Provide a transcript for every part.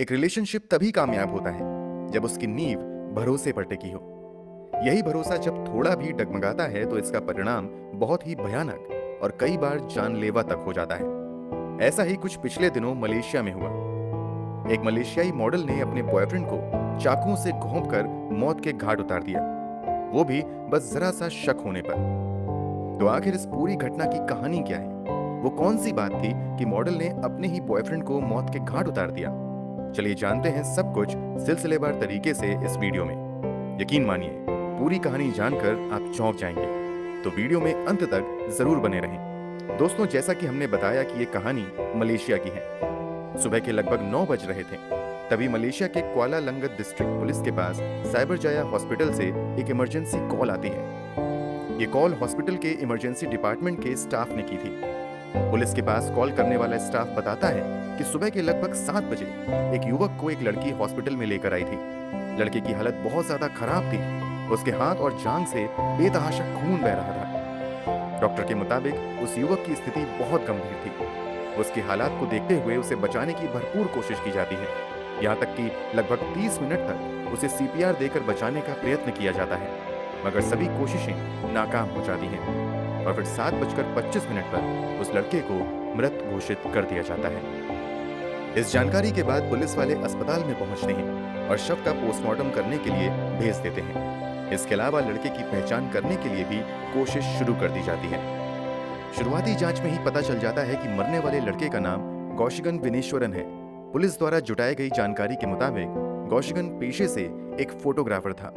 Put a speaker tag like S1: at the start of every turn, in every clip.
S1: एक रिलेशनशिप तभी कामयाब होता है जब उसकी नींव भरोसे पर टिकी हो। यही भरोसा जब थोड़ा भी डगमगाता है तो इसका परिणाम बहुत ही भयानक और कई बार जानलेवा तक हो जाता है। ऐसा ही कुछ पिछले दिनों मलेशिया में हुआ। एक मलेशियाई मॉडल ने अपने बॉयफ्रेंड को चाकुओं से घोंपकर मौत के घाट उतार दिया, वो भी बस जरा सा शक होने पर। तो आखिर इस पूरी घटना की कहानी क्या है? वो कौन सी बात थी कि मॉडल ने अपने ही बॉयफ्रेंड को मौत के घाट उतार दिया? चलिए जानते हैं सब कुछ सिलसिलेवार तरीके से इस वीडियो में। यकीन मानिए, पूरी कहानी जानकर आप चौंक जाएंगे, तो वीडियो में अंत तक जरूर बने रहें। दोस्तों, जैसा कि हमने बताया कि ये कहानी मलेशिया की है। सुबह के लगभग 9 बज रहे थे, तभी मलेशिया के कुआला लंगत डिस्ट्रिक्ट पुलिस के पास साइबर जाया हॉस्पिटल से एक इमरजेंसी कॉल आती है। ये कॉल हॉस्पिटल के इमरजेंसी डिपार्टमेंट के स्टाफ ने की थी। पुलिस के पास कॉल करने वाला स्टाफ बताता है कि सुबह के लगभग 7 बजे एक युवक को एक लड़की हॉस्पिटल में लेकर आई थी। लड़के की हालत बहुत ज्यादा खराब थी। उसके हाथ और जांघ से बेतहाशा खून बह रहा था। डॉक्टर के मुताबिक उस युवक की स्थिति बहुत गंभीर थी। उसकी हालात को देखते हुए उसे बचाने की भरपूर कोशिश की जाती है। यहाँ तक कि लगभग 30 मिनट तक उसे सीपीआर देकर बचाने का प्रयत्न किया जाता है, मगर सभी कोशिशें नाकाम हो जाती हैं और फिर 7:25 पर उस लड़के को मृत घोषित कर दिया जाता है। इस जानकारी के बाद पुलिस वाले अस्पताल में पहुंचते हैं और शव का पोस्टमार्टम करने के लिए भेज देते हैं। इसके अलावा लड़के की पहचान करने के लिए भी कोशिश शुरू कर दी जाती है। शुरुआती जांच में ही पता चल जाता है कि मरने वाले लड़के का नाम कौशिगन विनेश्वरन है। पुलिस द्वारा जुटाई गई जानकारी के मुताबिक कौशिगन पेशे से एक फोटोग्राफर था।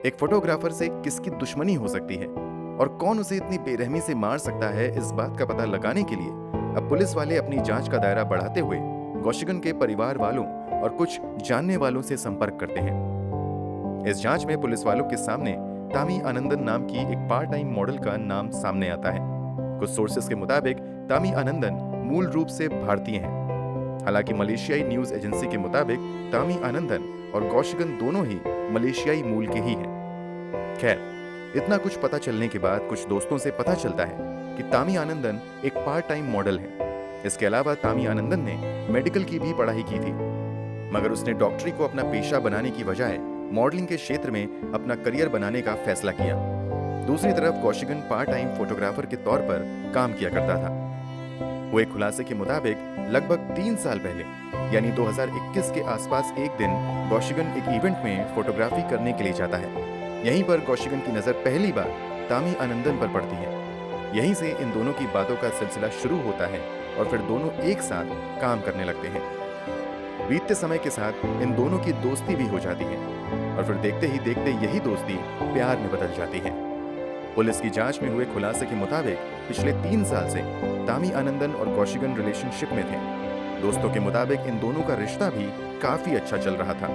S1: एक फोटोग्राफर से किसकी दुश्मनी हो सकती है और कौन उसे इतनी बेरहमी से मार सकता है, इस बात का पता लगाने के लिए अब पुलिस वाले अपनी जांच का दायरा बढ़ाते हुए कौशिगन के परिवार वालों और कुछ जानने वालों से संपर्क करते हैं। इस जांच में पुलिस वालों के सामने तामी आनंदन नाम की एक पार्ट टाइम मॉडल का नाम सामने आता है। कुछ सोर्सेस के मुताबिक तामी आनंदन मूल रूप से भारतीय हैं। हालांकि मलेशियाई न्यूज एजेंसी के मुताबिक तामी आनंदन और कौशिगन दोनों ही मलेशियाई मूल के ही हैं। खैर, इतना कुछ पता चलने के बाद कुछ दोस्तों से पता चलता है कि तामी आनंदन एक पार्ट टाइम मॉडल है। इसके अलावा तामी आनंदन ने मेडिकल की भी पढ़ाई की थी, मगर उसने डॉक्टरी को अपना पेशा बनाने की बजाय मॉडलिंग के क्षेत्र में अपना करियर बनाने का फैसला किया। दूसरी तरफ कौशिगन पार्ट टाइम फोटोग्राफर के तौर पर काम किया करता था। हुए खुलासे के मुताबिक लगभग 3 साल पहले यानी 2021 के आसपास एक दिन कौशिगन एक इवेंट में फोटोग्राफी करने के लिए जाता है। यहीं पर कौशिगन की नजर पहली बार तामी आनंदन पर पड़ती है। यहीं से इन दोनों की बातों का सिलसिला शुरू होता है और फिर दोनों एक साथ काम करने लगते हैं। बीतते समय के साथ इन दोनों की दोस्ती भी हो जाती है और फिर देखते ही देखते यही दोस्ती प्यार में बदल जाती है। पुलिस की जांच में हुए खुलासे के मुताबिक पिछले 3 साल से तामी आनंदन और कौशिगन रिलेशनशिप में थे। दोस्तों के मुताबिक इन दोनों का रिश्ता भी काफी अच्छा चल रहा था।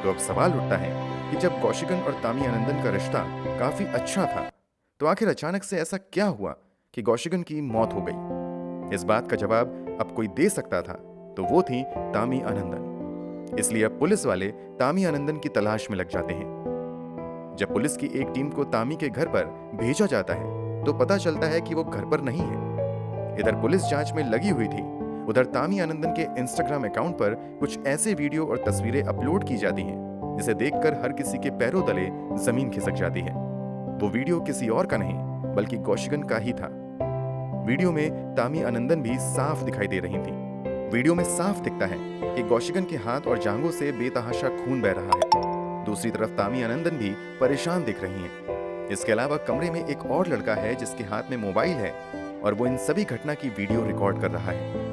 S1: तो अब सवाल उठता है कि जब कौशिगन और तामी आनंदन का रिश्ता काफी अच्छा था, तो आखिर अचानक से ऐसा क्या हुआ कि कौशिगन की मौत हो गई? इस बात का जवाब अब कोई दे सकता था, तो वो थी तामी आनंदन। इसलिए अब पुलिस वाले तामी आनंदन की तलाश में लग जाते हैं। जब पुलिस की एक टीम को तामी के घर पर भेजा जाता है, तो पता चलता है कि वो घर पर नहीं है। इधर पुलिस जांच में लगी हुई थी, उधर तामी आनंदन के इंस्टाग्राम अकाउंट पर कुछ ऐसे वीडियो और तस्वीरें अपलोड की जाती हैं जिसे देखकर हर किसी के पैरों तले जमीन खिसक जाती है। वो वीडियो किसी और का नहीं बल्कि कौशिगन का ही था। वीडियो में तामी आनंदन भी साफ दिखाई दे रही थी। वीडियो में साफ दिखता है कि कौशिगन के हाथ और जांघों से बेतहाशा खून बह रहा है। दूसरी तरफ तामी आनंदन भी परेशान दिख रही हैं। इसके अलावा कमरे में एक और लड़का है जिसके हाथ में मोबाइल है और वो इन सभी घटना की वीडियो रिकॉर्ड कर रहा है।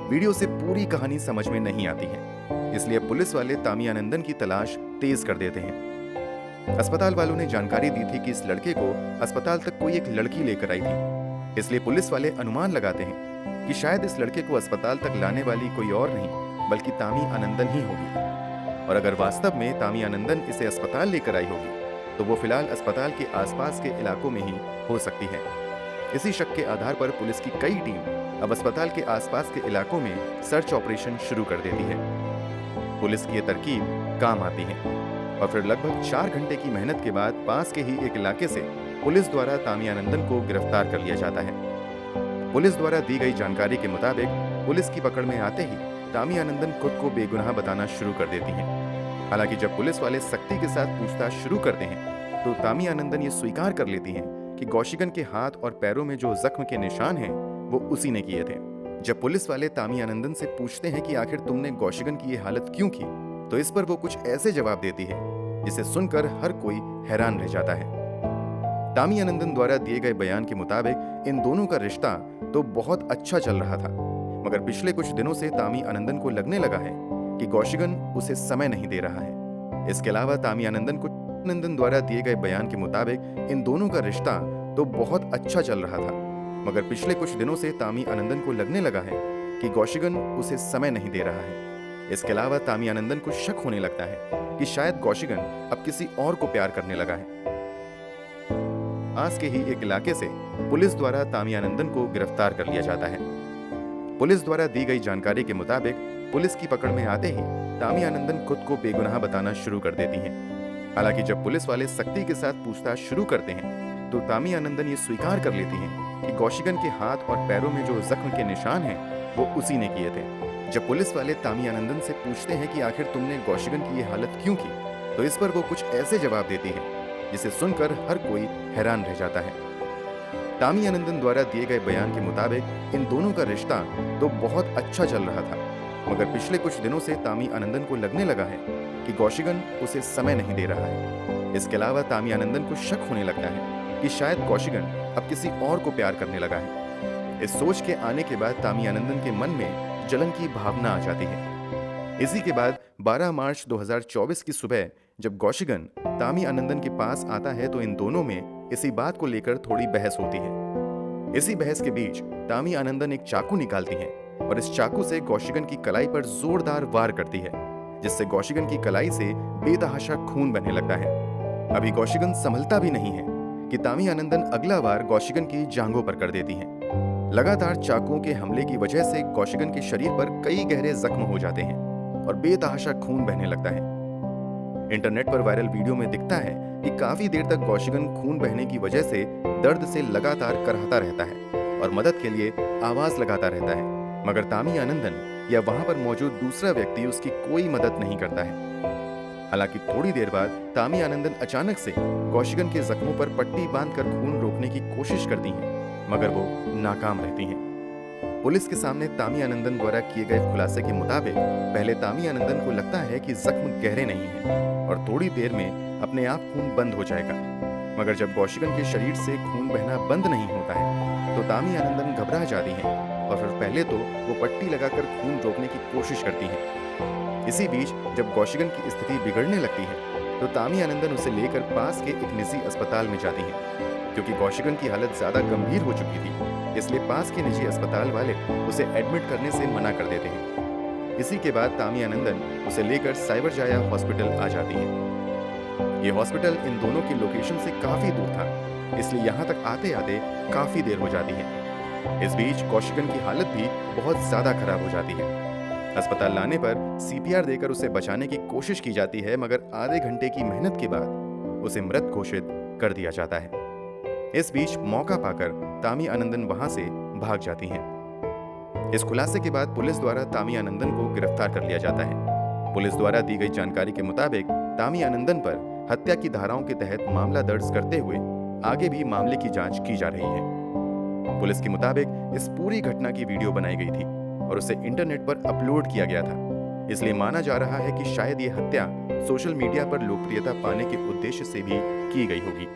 S1: वीडियो से पूरी कहानी समझ में नहीं आती है, इसलिए पुलिस वाले तामी आनंदन की तलाश तेज कर देते हैं। अस्पताल वालों ने जानकारी दी थी कि इस लड़के को अस्पताल तक कोई एक लड़की लेकर आई थी, इसलिए पुलिस वाले अनुमान लगाते हैं कि शायद इस लड़के को अस्पताल तक लाने वाली कोई और नहीं बल्कि तामी आनंदन ही होगी। और अगर वास्तव में तामी आनंदन इसे अस्पताल लेकर आई होगी, तो वो फिलहाल अस्पताल के आसपास के इलाकों में ही हो सकती है। इसी शक के आधार पर पुलिस की कई टीम अब अस्पताल के आसपास के इलाकों में सर्च ऑपरेशन शुरू कर देती है। पुलिस की ये तरकीब काम आती है और फिर लगभग 4 घंटे की मेहनत के बाद पास के ही एक इलाके से पुलिस द्वारा तामी आनंदन को गिरफ्तार कर लिया जाता है। पुलिस द्वारा दी गई जानकारी के मुताबिक पुलिस की पकड़ में आते ही तामी आनंदन खुद को बेगुनाह बताना शुरू कर देती हैं। हालांकि जब पुलिस वाले सख्ती के साथ पूछताछ शुरू करते हैं तो तामी आनंदन ये स्वीकार कर लेती हैं कि कौशिकन के हाथ और पैरों में जो जख्म के निशान हैं वो उसी ने किए थे। जब पुलिस वाले तामी आनंदन से पूछते हैं कि आखिर तुमने कौशिकन की ये हालत क्यों की, तो इस पर वो कुछ ऐसे जवाब देती है जिसे सुनकर हर कोई हैरान रह जाता है। तामी आनंदन द्वारा दिए गए बयान के मुताबिक इन दोनों का रिश्ता तो बहुत अच्छा चल रहा था, मगर पिछले कुछ दिनों से तामी आनंदन को लगने लगा है कि कौशिकन उसे समय नहीं दे रहा है। इसके अलावा तामी आनंदन द्वारा दिए गए बयान के मुताबिक इन दोनों का रिश्ता तो बहुत अच्छा चल रहा था, मगर पिछले कुछ दिनों से तामी आनंदन को लगने लगा है कि कौशिकन उसे समय नहीं दे रहा है। इसके अलावा तामी आनंदन को शक होने लगता है कि शायद कौशिकन अब किसी और को प्यार करने लगा है। आस के ही एक इलाके से पुलिस द्वारा तामी आनंदन को गिरफ्तार कर लिया जाता है। पुलिस द्वारा दी गई जानकारी के मुताबिक पुलिस की पकड़ में आते ही तामी आनंदन खुद को बेगुनाह बताना शुरू कर देती हैं। हालांकि जब पुलिस वाले सख्ती के साथ पूछताछ शुरू करते हैं तो तामी आनंदन ये स्वीकार कर लेती हैं कि कौशिकन के हाथ और पैरों में जो जख्म के निशान हैं वो उसी ने किए थे। जब पुलिस वाले तामी आनंदन से पूछते हैं कि आखिर तुमने कौशिकन की ये हालत क्यों की, तो इस पर वो कुछ ऐसे जवाब देती है जिसे सुनकर हर कोई हैरान रह जाता है। तामी आनंदन द्वारा दिए गए बयान के मुताबिक इन दोनों का रिश्ता तो बहुत अच्छा चल रहा था, मगर पिछले कुछ दिनों से तामी आनंदन को लगने लगा है कि कौशिकन उसे समय नहीं दे रहा है। इसके अलावा तामी आनंदन को शक होने लगता है कि शायद कौशिकन अब किसी और को प्यार करने लगा है। इस सोच के आने के बाद तामी आनंदन के मन में जलन की भावना आ जाती है। इसी के बाद 12 मार्च 2024 की सुबह जब कौशिकन तामी आनंदन के पास आता है तो इन दोनों में इसी बात को लेकर थोड़ी बहस होती है। इसी बहस के बीच तामी आनंदन एक चाकू निकालती हैं और इस चाकू से कौशिकन की कलाई पर जोरदार वार करती है, जिससे कौशिकन की कलाई से बेतहाशा खून बहने लगता है। अभी कौशिकन संभलता भी नहीं है कि तामी आनंदन अगला वार कौशिकन की जांघों पर कर देती हैं। लगातार चाकुओं के हमले की वजह से कौशिकन के शरीर पर कई गहरे जख्म हो जाते हैं और बेतहाशा खून बहने लगता है। इंटरनेट पर वायरल वीडियो में दिखता है कि काफी देर तक कौशिकन खून बहने की वजह से दर्द से लगातार कराहता रहता है और मदद के लिए आवाज लगाता रहता है, मगर तामी आनंदन या वहां पर मौजूद दूसरा व्यक्ति उसकी कोई मदद नहीं करता है। हालांकि थोड़ी देर बाद तामी आनंदन अचानक से कौशिकन के जख्मों पर पट्टी बांधकर खून रोकने की कोशिश करती हैं, मगर वो नाकाम रहती हैं। पुलिस के सामने तामी आनंदन द्वारा किए गए खुलासे के मुताबिक पहले तामी आनंदन को लगता है कि जख्म गहरे नहीं हैं और थोड़ी देर में अपने आप खून बंद हो जाएगा, मगर जब कौशिकन के शरीर से खून बहना बंद नहीं होता है तो तामी आनंदन घबरा जाती हैं और फिर पहले तो वो पट्टी लगाकर खून रोकने की कोशिश करती हैं। इसी बीच जब कौशिकन की स्थिति बिगड़ने लगती है तो तामी आनंदन उसे लेकर पास के एक निजी अस्पताल में जाती हैं। क्योंकि कौशिकन की हालत ज्यादा गंभीर हो चुकी थी, इसलिए पास के निजी अस्पताल वाले उसे एडमिट करने से मना कर देते हैं। इसी के बाद तामी आनंदन उसे लेकर साइबर जाया हॉस्पिटल आ जाती है। ये हॉस्पिटल इन दोनों की लोकेशन से काफी दूर था, इसलिए यहाँ तक आते आते काफी देर हो जाती है। इस बीच कौशिकन की हालत भी बहुत ज्यादा खराब हो जाती है। अस्पताल लाने पर सीपीआर देकर उसे बचाने की कोशिश की जाती है, मगर आधे घंटे की मेहनत के बाद उसे मृत घोषित कर दिया जाता है। इस बीच मौका पाकर तामी आनंदन वहां से भाग जाती हैं। इस खुलासे के बाद पुलिस द्वारा तामी आनंदन को गिरफ्तार कर लिया जाता है। पुलिस द्वारा दी गई जानकारी के मुताबिक तामी आनंदन पर हत्या की धाराओं के तहत मामला दर्ज करते हुए आगे भी मामले की जांच की जा रही है। पुलिस के मुताबिक इस पूरी घटना की वीडियो बनाई गई थी और उसे इंटरनेट पर अपलोड किया गया था, इसलिए माना जा रहा है कि शायद ये हत्या सोशल मीडिया पर लोकप्रियता पाने के उद्देश्य से भी की गई होगी।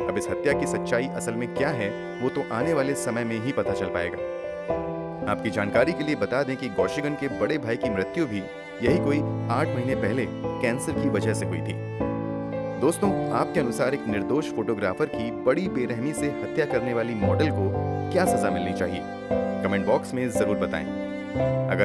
S1: अब इस हत्या की सच्चाई असल में क्या है वो तो आने वाले समय में ही पता चल पाएगा। आपकी जानकारी के लिए बता दें कि कौशिकन के बड़े भाई की मृत्यु भी यही कोई 8 महीने पहले कैंसर की वजह से हुई थी। दोस्तों, आपके अनुसार एक निर्दोष फोटोग्राफर की बड़ी बेरहमी से हत्या करने वाली मॉडल को क्या सजा मिलनी चाहिए? कमेंट बॉक्स में जरूर बताएं। अगर